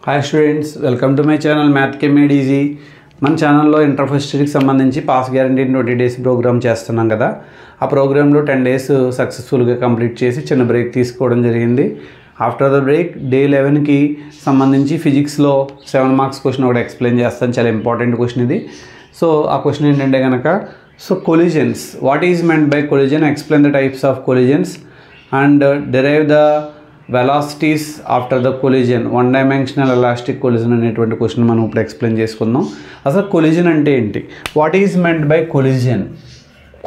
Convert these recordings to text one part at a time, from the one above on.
Hi students, welcome to my channel math K made easy. మన ఛానల్లో inter first ఇయర్కి సంబంధించి పాస్ గ్యారంటీ 20 డేస్ ప్రోగ్రామ్ చేస్తున్నాం కదా. ఆ ప్రోగ్రాంలో 10 డేస్ సక్సెస్ఫుల్గా కంప్లీట్ చేసి చిన్న బ్రేక్ తీసుకోవడం జరిగింది. ఆఫ్టర్ ద బ్రేక్ డే 11కి సంబంధించి ఫిజిక్స్లో 7 మార్క్స్ క్వశ్చన్ ఒకటి ఎక్స్ప్లెయిన్ చేస్తాను. చాలా ఇంపార్టెంట్ క్వశ్చన్ ఇది. సో ఆ క్వశ్చన్ ఏంటంటే కనుక, so collisions, what is meant by collision, explain the types of collisions and derive the velocities after the collision. 1 dimensional elastic collision అనేటువంటి క్వశ్చన్ మనం ఇప్పుడు ఎక్స్ప్లెయిన్ చేసుకుందాం. అసలు కొలిజన్ అంటే ఏంటి, what is meant by collision.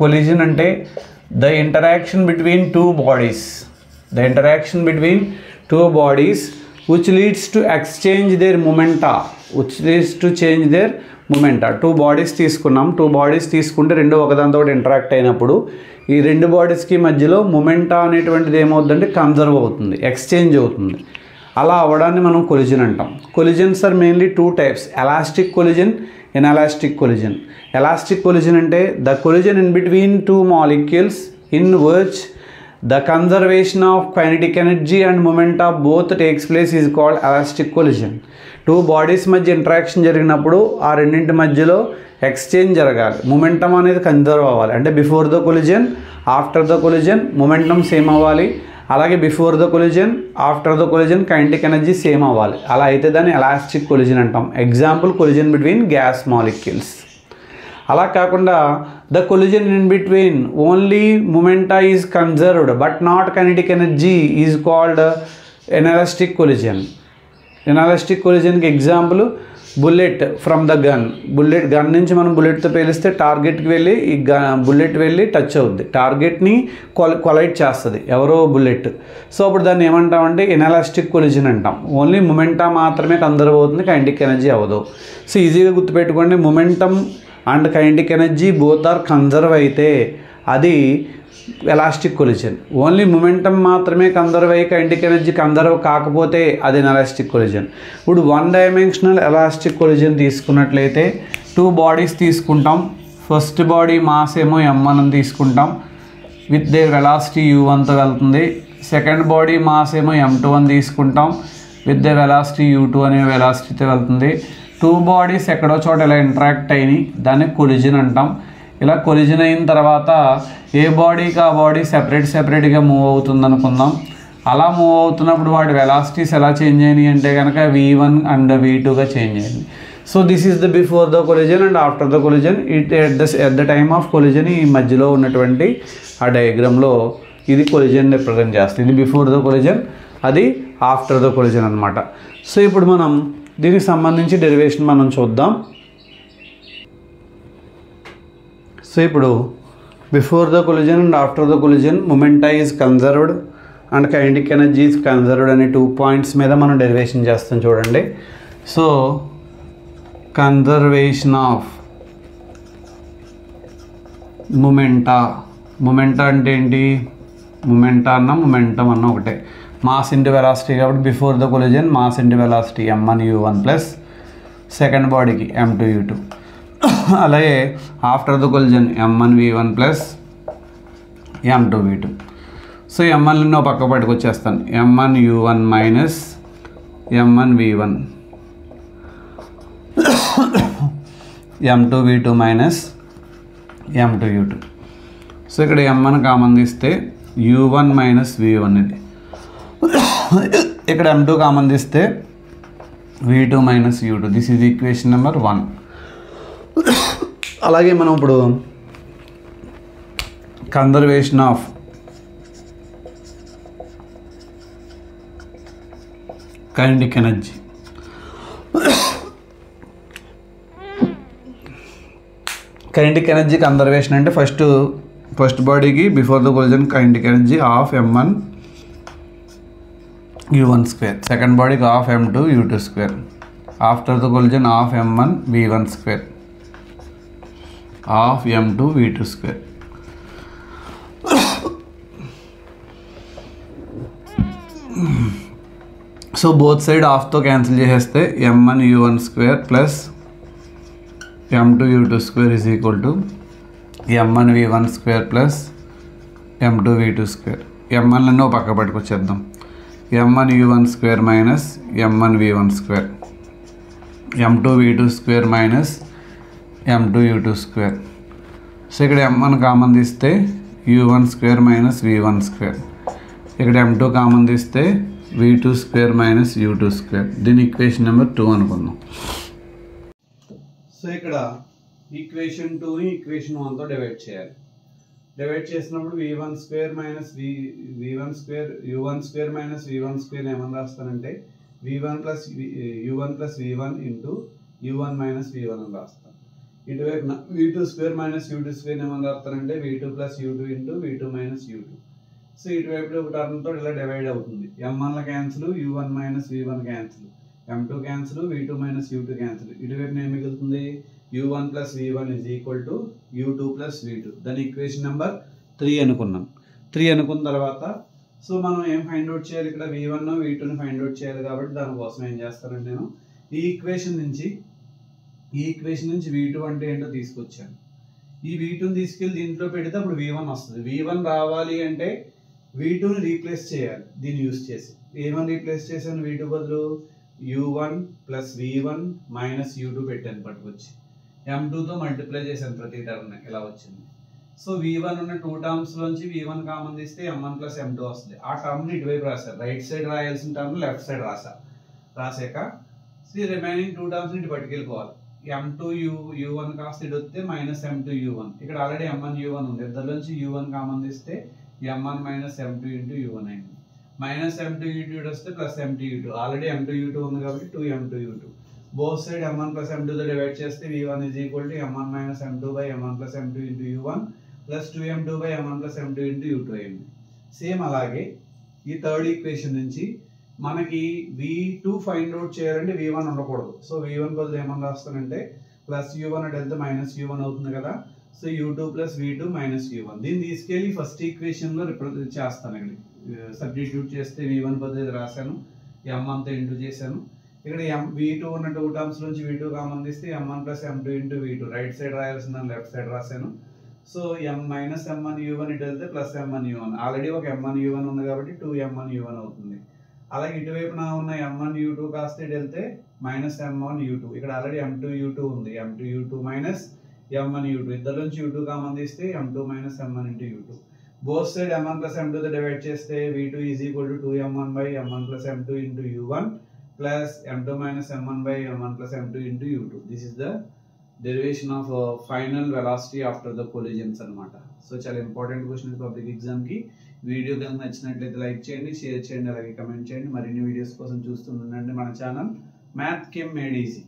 Collision అంటే the interaction between two bodies, which leads to exchange their momenta, two bodies తీసుకున్నాం. Two bodies తీసుకుంటే రెండు ఒకదానితో ఇంటరాక్ట్ అయినప్పుడు ఈ రెండు బాడీస్కి మధ్యలో మొమెంటా అనేటువంటిది ఏమవుతుందంటే కన్జర్వ్ అవుతుంది, ఎక్స్చేంజ్ అవుతుంది. అలా అవ్వడాన్ని మనం కొలిజన్ అంటాం. Collisions are mainly 2 types, elastic collision, inelastic collision. Elastic collision అంటే the collision in between 2 molecules in which the conservation of kinetic energy and momenta both takes place is called elastic collision. 2 bodies మధ్య interaction జరిగినప్పుడు ఆ రెండింటి మధ్యలో exchange జరగాలి, momentum అనేది conserve అవ్వాలి. అంటే before the collision, after the collision momentum same అవ్వాలి. అలాగే before the collision, after the collision kinetic energy same అవ్వాలి. అలా అయితే దాన్ని ఎలాస్టిక్ కొలిజన్ అంటాం. Example, collision between gas molecules. అలా కాకుండా the collision in between only momenta is conserved but not kinetic energy is called inelastic collision. ఇన్ఎలాస్టిక్ కొలిజన్కి example bullet from the gun. Gun నుంచి మనం బుల్లెట్తో పేలిస్తే టార్గెట్కి వెళ్ళి ఈ బుల్లెట్ వెళ్ళి టచ్ అవుద్ది, టార్గెట్ని కొలైడ్ చేస్తుంది ఎవరో బుల్లెట్. సో అప్పుడు దాన్ని ఏమంటామంటే ఇన్ఎలాస్టిక్ కొలిజన్ అంటాం. ఓన్లీ మొమెంటా మాత్రమే కన్జర్వ్ అవుతుంది, కైనెటిక్ ఎనర్జీ అవ్వదు. సో ఈజీగా గుర్తుపెట్టుకోండి, momentum and kinetic energy both are conserve అయితే అది ఎలాస్టిక్ కొలిజన్. ఓన్లీ మొమెంటం మాత్రమే కన్జర్వ్ అయ్యి కైనెటిక్ ఎనర్జీ కన్జర్వ్ కాకపోతే అది ఎలాస్టిక్ కొలిజన్. ఇప్పుడు 1 డైమెన్షనల్ ఎలాస్టిక్ కొలిజన్ తీసుకున్నట్లయితే 2 బాడీస్ తీసుకుంటాం. ఫస్ట్ బాడీ మాస్ ఏమో m1 అని తీసుకుంటాం, విత్ దేర్ వెలాసిటీ u1తో వెళ్తుంది. సెకండ్ బాడీ మాస్ ఏమో m2 అని తీసుకుంటాం, విత్ దే వెలాసిటీ u2 అనే వెలాసిటీతో వెళ్తుంది. 2 బాడీస్ ఎక్కడో చోట ఇలా ఇంటరాక్ట్ అయినాయి, దాన్ని కొలిజన్ అంటాం. ఇలా కొలిజన్ అయిన తర్వాత ఏ బాడీకి ఆ బాడీ సెపరేట్గా మూవ్ అవుతుంది అనుకుందాం. అలా మూవ్ అవుతున్నప్పుడు వాటి వెలాసిటీస్ ఎలా చేంజ్ అయినాయి అంటే కనుక v1 అండ్ v2గా చేంజ్ అయింది. So this is the before the collision and after the collision. At the time of collision ఈ మధ్యలో ఉన్నటువంటి ఆ డయాగ్రామ్లో ఇది కొలిజన్ రిప్రజెంట్ చేస్తుంది. ఇది బిఫోర్ ద కొలిజన్, అది ఆఫ్టర్ ద కొలిజన్ అనమాట. సో ఇప్పుడు మనం దీనికి సంబంధించి డెరివేషన్ మనం చూద్దాం. సో ఇప్పుడు before the collision and after the collision momenta is conserved and kinetic energy is conserved అనే 2 points మీద మనం డెరివేషన్ చేస్తాం చూడండి. సో కన్జర్వేషన్ ఆఫ్ మొమెంటా అంటే ఏంటి, మొమెంటా అన్న మొమెంటం అన్న ఒకటే. మాస్ ఇంటూ వెలాసిటీ కాబట్టి before the collision mass into velocity m1 u1 plus second బాడీకి m2 u2. అలాగే after the collision m1 v1 plus m2 v2. So m1 నేను పక్క పట్టుకొచ్చేస్తాను, m1 u1 minus m1 v1 m2 v2 minus m2 u2. So ఇక్కడ m1 common తీస్తే u1 minus v1 ఇది, ఇక్కడ m2 common తీస్తే v2 minus u2. This is equation number 1. అలాగే మనం ఇప్పుడు conservation of kinetic energy. Kinetic energy conservation అంటే first బాడీకి before the collision kinetic energy half m1 u1 square, second బాడీకి half m2 u2 square, after the collision half m1 v1 square half m2 v2 square. So both side ఆఫ్తో cancel చేసేస్తే m1 u1 square plus m2 u2 square is equal to m1 v1 square plus m2 v2 square. m1 పక్క పట్టుకొచ్చేద్దాం. m1u1 square minus m1v1 square, m2v2 square minus m2u2 square. So ఇక్కడ m1 common తీస్తే u1 square minus v1 square, ఇక్కడ m2 common తీస్తే v2 square minus u2 square. దీని equation number 2 అనుకుందాం. So ఇక్కడ equation 2ని equation 1తో divide చేయాలి. Divide చేసినప్పుడు v1 square minus v1 square u1 square minus v1 square ఏమని రాస్తానంటే v1 plus u1 plus v1 into u1 minus v1 అని రాస్తాను. ఇటువైపు v2 square minus u2 square ఏమని రాస్తారంటే v2 plus u2 into v2 minus u2. So ఇటువైపు ఒక టర్మ్తో ఇలా డివైడ్ అవుతుంది. m1ల cancel, u1 minus v1 cancel, m2 cancel, v2 minus u2 cancel. ఇటువైపు ఏం మిగులుతుంది u1 plus v1 is equal to u2 ప్లస్ v2. దాని ఈక్వేషన్ నెంబర్ 3 అనుకున్నాం. 3 అనుకున్న తర్వాత సో మనం ఏం ఫైండ్ అవుట్ చేయాలి, ఇక్కడ v1 v2ని ఫైండ్ అవుట్ చేయాలి. కాబట్టి దానికోసం ఏం చేస్తానంటే నేను ఈ ఈక్వేషన్ నుంచి v2 అంటే ఏంటో తీసుకొచ్చాను. ఈ v2ని తీసుకెళ్ళి దీంట్లో పెడితే అప్పుడు v1 వస్తుంది. v1 రావాలి అంటే v2ని రీప్లేస్ చేయాలి. దీన్ని యూజ్ చేసి ఏమని రీప్లేస్ చేశాను, v2 బదులు u1 plus v1 minus u2 పెట్టాను పట్టుకొచ్చి, m2తో మల్టిప్లై చేశాను ప్రతి టర్మ్. ఇలా వచ్చింది. సో v1 ఉన్న 2 టర్మ్స్ లోంచి v1 కామన్ తీస్తే m1 ప్లస్ m2 వస్తుంది. ఆ టర్మ్ని ఇటువైపు రాశారు. రైట్ సైడ్ రాయాల్సిన టర్మ్ లెఫ్ట్ సైడ్ రాసాక రిమైనింగ్ 2 టర్మ్స్ ఇటు పట్టుకెళ్ళిపోవాలి. m2 u1 కాస్త ఇటు వస్తే మైనస్ m2 u1. ఇక్కడ ఆల్రెడీ m1 u1 ఉంది. ఇద్దరిలోంచి u1 కామన్ తీస్తే m1 minus m2 into u1 అయింది. మైనస్ m2 u2 వస్తే plus m2 u2. Already m2 u2 ఉంది కాబట్టి 2m2 u2. Both side m1 plus m2తో డివైడ్ చేస్తే v1 is equal to m1 minus m2 by m1 plus m2 into u1 plus 2m2 by m1 plus m2 into u2 అయింది. Same అలాగే ఈ third equation నుంచి మనకి v2 find out చేయాలంటే v1 ఉండకూడదు. So v1 బదులు ఏమని రాస్తానంటే ప్లస్ u1 అంటే వెళ్తే మైనస్ u1 అవుతుంది కదా. సో u2 ప్లస్ v2 మైనస్ u1. దీన్ని తీసుకెళ్ళి ఫస్ట్ ఈక్వేషన్లో రిప్రజెంట్ చేస్తాను. ఇక్కడ సబ్స్టిట్యూట్ చేస్తే v1 బదులు రాశాను, m1తో ఇంటూ చేశాను. ఇక్కడ v2 ఉన్న 2 టర్మ్స్ నుంచి v2 కామన్ తీస్తే m1 plus m2 into v2. Right side రాయాల్సిన లెఫ్ట్ సైడ్ రాశాను. సో మైనస్ m1 u1 ఇటు వెళ్తే ప్లస్ m1 u1. ఆల్రెడీ ఒక m1 u1 ఉంది కాబట్టి 2m1 u1 అవుతుంది. అలాగే ఇటువైపు నా ఉన్న m1 u2 కాస్త ఇటు వెళ్తే మైనస్ m1 u2. ఇక్కడ ఆల్రెడీ m2 u2 ఉంది. m2 u2 minus m1 u2. ఇద్దరు నుంచి u2 కామన్ తీస్తే m2 minus m1 into u2. Both side m1 plus m2తో డివైడ్ చేస్తే v2 is equal to 2m1 by m1 plus m2 into u1 plus m2 minus m1 by m1 plus m2 into u2. This is the derivation of final velocity after the collisions అనమాట. So చాలా important question public ఎగ్జామ్కి. Video కనుక నచ్చినట్లయితే like చేయండి, share చేయండి, అలాగే comment చేయండి. మరిన్ని వీడియోస్ కోసం చూస్తుండండి మన channel math came made easy.